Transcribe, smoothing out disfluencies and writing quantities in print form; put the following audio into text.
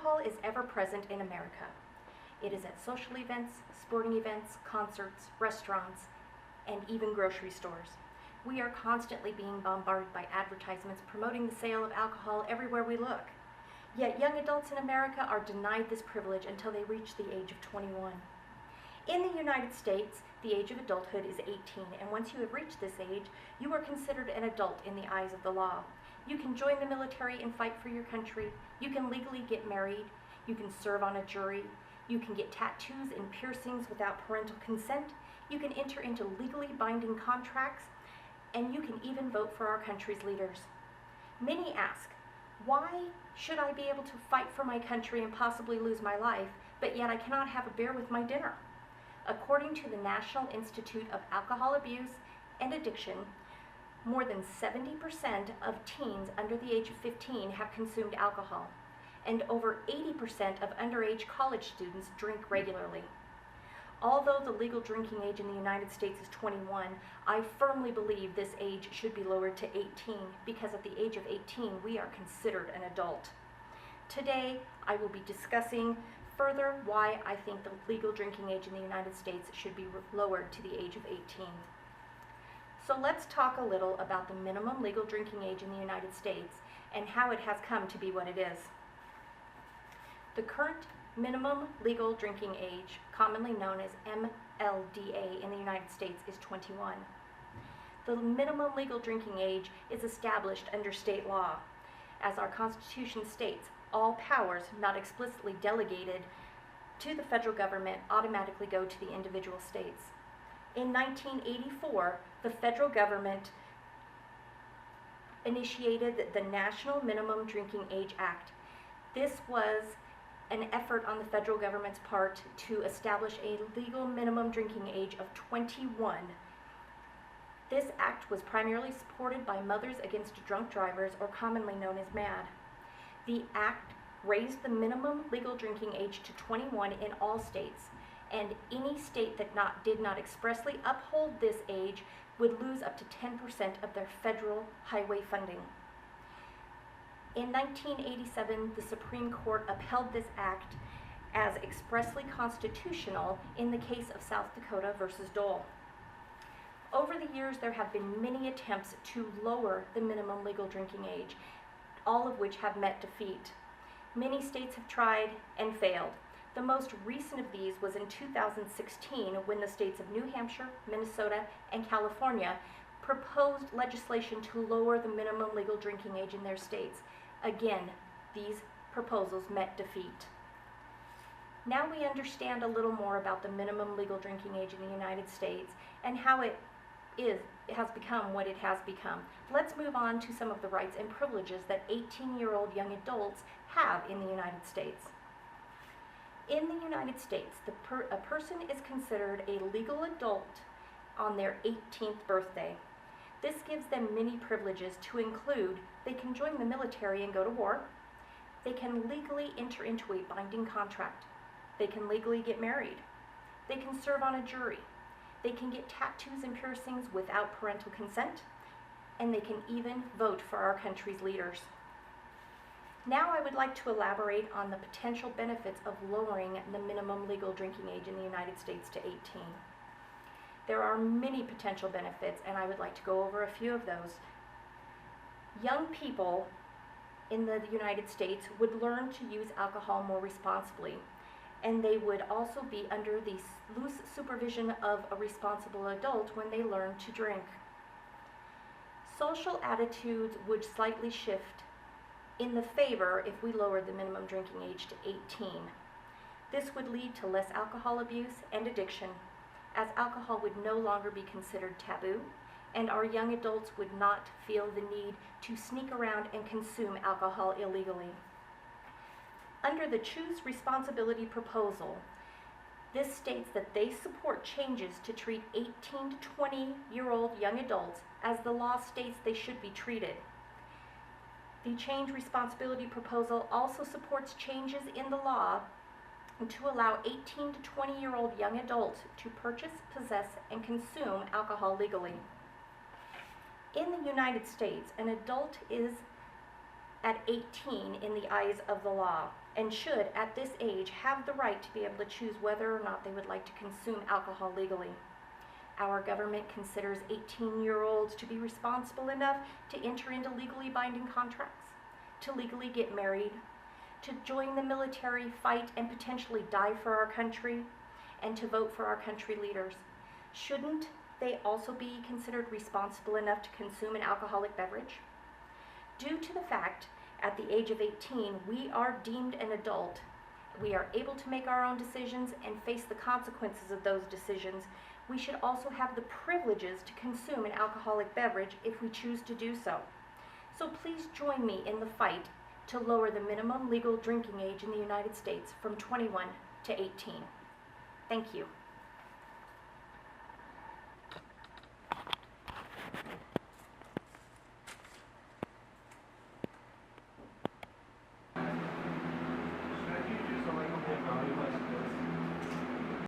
Alcohol is ever present in America. It is at social events, sporting events, concerts, restaurants, and even grocery stores. We are constantly being bombarded by advertisements promoting the sale of alcohol everywhere we look. Yet young adults in America are denied this privilege until they reach the age of 21. In the United States, the age of adulthood is 18, and once you have reached this age, you are considered an adult in the eyes of the law. You can join the military and fight for your country. You can legally get married. You can serve on a jury. You can get tattoos and piercings without parental consent. You can enter into legally binding contracts, and you can even vote for our country's leaders. Many ask, why should I be able to fight for my country and possibly lose my life, but yet I cannot have a beer with my dinner? According to the National Institute of Alcohol Abuse and Addiction, more than 70% of teens under the age of 15 have consumed alcohol, and over 80% of underage college students drink regularly. Although the legal drinking age in the United States is 21, I firmly believe this age should be lowered to 18 because at the age of 18 we are considered an adult. Today I will be discussing further why I think the legal drinking age in the United States should be lowered to the age of 18. So let's talk a little about the minimum legal drinking age in the United States and how it has come to be what it is. The current minimum legal drinking age, commonly known as MLDA in the United States, is 21. The minimum legal drinking age is established under state law. As our Constitution states, all powers not explicitly delegated to the federal government automatically go to the individual states. In 1984, the federal government initiated the National Minimum Drinking Age Act. This was an effort on the federal government's part to establish a legal minimum drinking age of 21. This act was primarily supported by Mothers Against Drunk Drivers, or commonly known as MADD. The act raised the minimum legal drinking age to 21 in all states, and any state that did not expressly uphold this age would lose up to 10% of their federal highway funding. In 1987, the Supreme Court upheld this act as expressly constitutional in the case of South Dakota versus Dole. Over the years, there have been many attempts to lower the minimum legal drinking age, all of which have met defeat. Many states have tried and failed. The most recent of these was in 2016 when the states of New Hampshire, Minnesota, and California proposed legislation to lower the minimum legal drinking age in their states. Again, these proposals met defeat. Now we understand a little more about the minimum legal drinking age in the United States and how it has become what it has become. Let's move on to some of the rights and privileges that 18-year-old young adults have in the United States. In the United States, a person is considered a legal adult on their 18th birthday. This gives them many privileges, to include they can join the military and go to war, they can legally enter into a binding contract, they can legally get married, they can serve on a jury, they can get tattoos and piercings without parental consent, and they can even vote for our country's leaders. Now I would like to elaborate on the potential benefits of lowering the minimum legal drinking age in the United States to 18. There are many potential benefits, and I would like to go over a few of those. Young people in the United States would learn to use alcohol more responsibly, and they would also be under the loose supervision of a responsible adult when they learn to drink. Social attitudes would slightly shift in the favor if we lowered the minimum drinking age to 18. This would lead to less alcohol abuse and addiction, as alcohol would no longer be considered taboo, and our young adults would not feel the need to sneak around and consume alcohol illegally. Under the Choose Responsibility proposal, this states that they support changes to treat 18 to 20-year-old young adults as the law states they should be treated. The Change Responsibility proposal also supports changes in the law to allow 18 to 20-year-old young adults to purchase, possess, and consume alcohol legally. In the United States, an adult is at 18 in the eyes of the law and should, at this age, have the right to be able to choose whether or not they would like to consume alcohol legally. Our government considers 18-year-olds to be responsible enough to enter into legally binding contracts, to legally get married, to join the military, fight, and potentially die for our country, and to vote for our country leaders. Shouldn't they also be considered responsible enough to consume an alcoholic beverage? Due to the fact at the age of 18 we are deemed an adult, we are able to make our own decisions and face the consequences of those decisions, we should also have the privileges to consume an alcoholic beverage if we choose to do so. So please join me in the fight to lower the minimum legal drinking age in the United States from 21 to 18. Thank you.